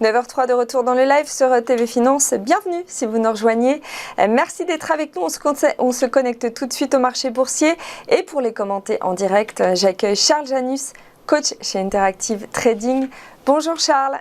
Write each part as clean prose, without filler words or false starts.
9h03 de retour dans le live sur TV Finance. Bienvenue si vous nous rejoignez. Merci d'être avec nous. On se connecte tout de suite au marché boursier. Et pour les commenter en direct, j'accueille Charles Janus, coach chez Interactive Trading. Bonjour Charles.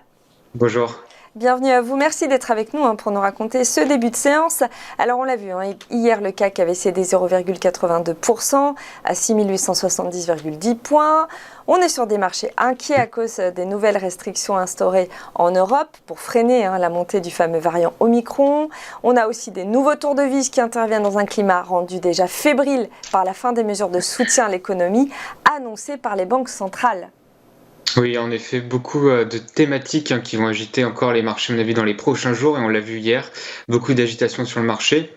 Bonjour. Bienvenue à vous, merci d'être avec nous pour nous raconter ce début de séance. Alors on l'a vu, hier le CAC avait cédé 0,82% à 6870,10 points. On est sur des marchés inquiets à cause des nouvelles restrictions instaurées en Europe pour freiner la montée du fameux variant Omicron. On a aussi des nouveaux tours de vis qui interviennent dans un climat rendu déjà fébrile par la fin des mesures de soutien à l'économie annoncées par les banques centrales. Oui, en effet, beaucoup de thématiques qui vont agiter encore les marchés, à mon avis, dans les prochains jours, et on l'a vu hier, beaucoup d'agitation sur le marché.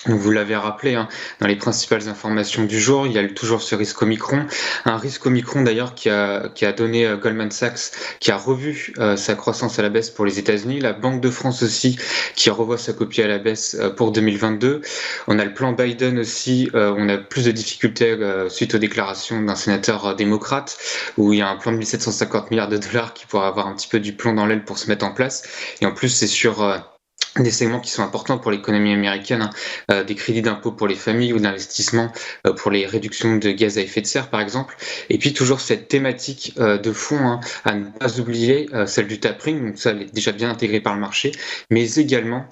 Donc vous l'avez rappelé, dans les principales informations du jour, il y a toujours ce risque Omicron. Un risque Omicron d'ailleurs qui a donné Goldman Sachs, qui a revu sa croissance à la baisse pour les États-Unis. La Banque de France aussi, qui revoit sa copie à la baisse pour 2022. On a le plan Biden aussi, on a plus de difficultés suite aux déclarations d'un sénateur démocrate, où il y a un plan de 1750 milliards de dollars qui pourrait avoir un petit peu du plomb dans l'aile pour se mettre en place. Et en plus, c'est sur des segments qui sont importants pour l'économie américaine, des crédits d'impôt pour les familles ou d'investissement pour les réductions de gaz à effet de serre par exemple. Et puis toujours cette thématique de fond à ne pas oublier, celle du tapering, donc ça elle est déjà bien intégrée par le marché, mais également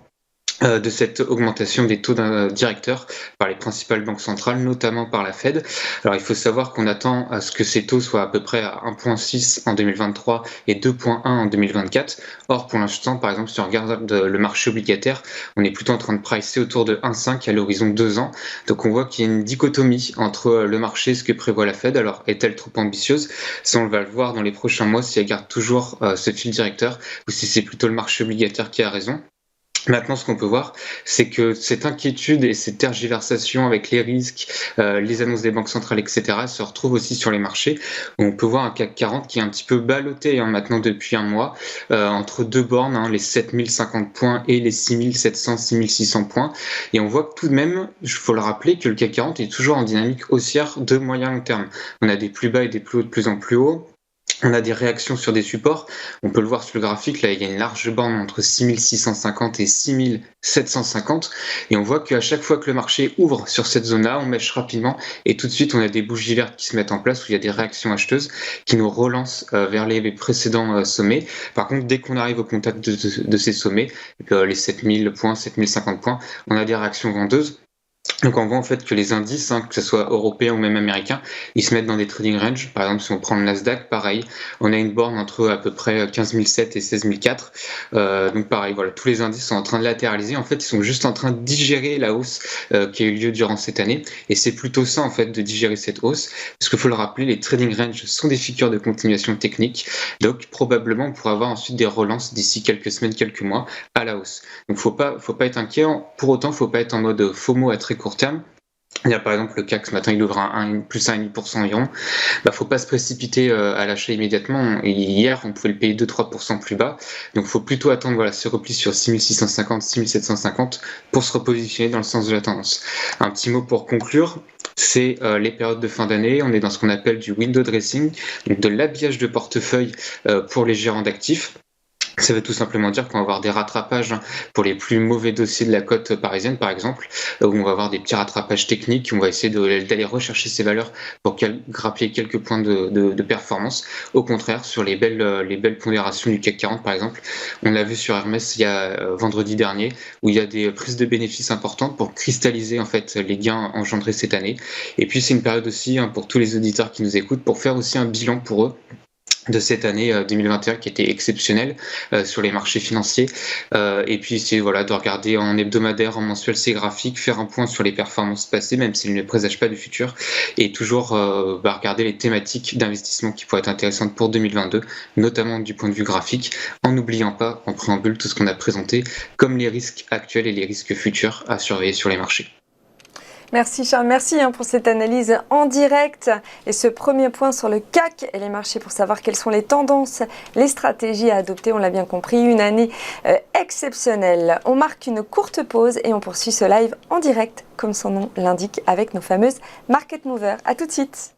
de cette augmentation des taux directeurs par les principales banques centrales, notamment par la Fed. Alors il faut savoir qu'on attend à ce que ces taux soient à peu près à 1,6 en 2023 et 2,1 en 2024. Or pour l'instant, par exemple, si on regarde le marché obligataire, on est plutôt en train de pricer autour de 1,5 à l'horizon 2 ans. Donc on voit qu'il y a une dichotomie entre le marché et ce que prévoit la Fed. Alors est-elle trop ambitieuse? Ça on va le voir dans les prochains mois si elle garde toujours ce fil directeur ou si c'est plutôt le marché obligataire qui a raison. Maintenant, ce qu'on peut voir, c'est que cette inquiétude et cette tergiversation avec les risques, les annonces des banques centrales, etc., se retrouvent aussi sur les marchés. On peut voir un CAC 40 qui est un petit peu ballotté maintenant depuis un mois, entre deux bornes, les 7050 points et les 6700, 6600 points. Et on voit que tout de même, il faut le rappeler, que le CAC 40 est toujours en dynamique haussière de moyen long terme. On a des plus bas et des plus hauts de plus en plus hauts. On a des réactions sur des supports, on peut le voir sur le graphique, là il y a une large borne entre 6650 et 6750 et on voit qu'à chaque fois que le marché ouvre sur cette zone-là, on mèche rapidement et tout de suite on a des bougies vertes qui se mettent en place où il y a des réactions acheteuses qui nous relancent vers les précédents sommets. Par contre, dès qu'on arrive au contact de ces sommets, les 7000 points, 7050 points, on a des réactions vendeuses. Donc on voit en fait que les indices, que ce soit européens ou même américains, ils se mettent dans des trading ranges. Par exemple, si on prend le Nasdaq, pareil, on a une borne entre à peu près 15 007 et 16 004. Donc pareil, voilà, tous les indices sont en train de latéraliser. En fait, ils sont juste en train de digérer la hausse qui a eu lieu durant cette année. Et c'est plutôt ça en fait de digérer cette hausse, parce qu'il faut le rappeler, les trading ranges sont des figures de continuation technique. Donc probablement on pourra avoir ensuite des relances d'ici quelques semaines, quelques mois à la hausse. Donc faut pas être inquiet. Pour autant, faut pas être en mode FOMO à très court terme. Il y a par exemple le CAC ce matin, il ouvre plus 1,5% environ. Faut pas se précipiter à l'achat immédiatement. Et hier, on pouvait le payer 2-3% plus bas. Donc faut plutôt attendre ce repli sur 6650, 6750 pour se repositionner dans le sens de la tendance. Un petit mot pour conclure. C'est les périodes de fin d'année. On est dans ce qu'on appelle du window dressing, donc de l'habillage de portefeuille pour les gérants d'actifs. Ça veut tout simplement dire qu'on va avoir des rattrapages pour les plus mauvais dossiers de la cote parisienne, par exemple, où on va avoir des petits rattrapages techniques, on va essayer d'aller rechercher ces valeurs pour grappiller quelques points de performance. Au contraire, sur les belles pondérations du CAC 40, par exemple, on l'a vu sur Hermès il y a vendredi dernier, où il y a des prises de bénéfices importantes pour cristalliser en fait les gains engendrés cette année. Et puis c'est une période aussi pour tous les auditeurs qui nous écoutent, pour faire aussi un bilan pour eux de cette année 2021 qui était exceptionnelle sur les marchés financiers, et puis c'est de regarder en hebdomadaire, en mensuel ces graphiques, faire un point sur les performances passées même s'ils ne présagent pas du futur, et toujours regarder les thématiques d'investissement qui pourraient être intéressantes pour 2022, notamment du point de vue graphique, en n'oubliant pas en préambule tout ce qu'on a présenté comme les risques actuels et les risques futurs à surveiller sur les marchés. Merci Charles, merci pour cette analyse en direct et ce premier point sur le CAC et les marchés pour savoir quelles sont les tendances, les stratégies à adopter. On l'a bien compris, une année exceptionnelle. On marque une courte pause et on poursuit ce live en direct, comme son nom l'indique, avec nos fameuses Market Movers. À tout de suite.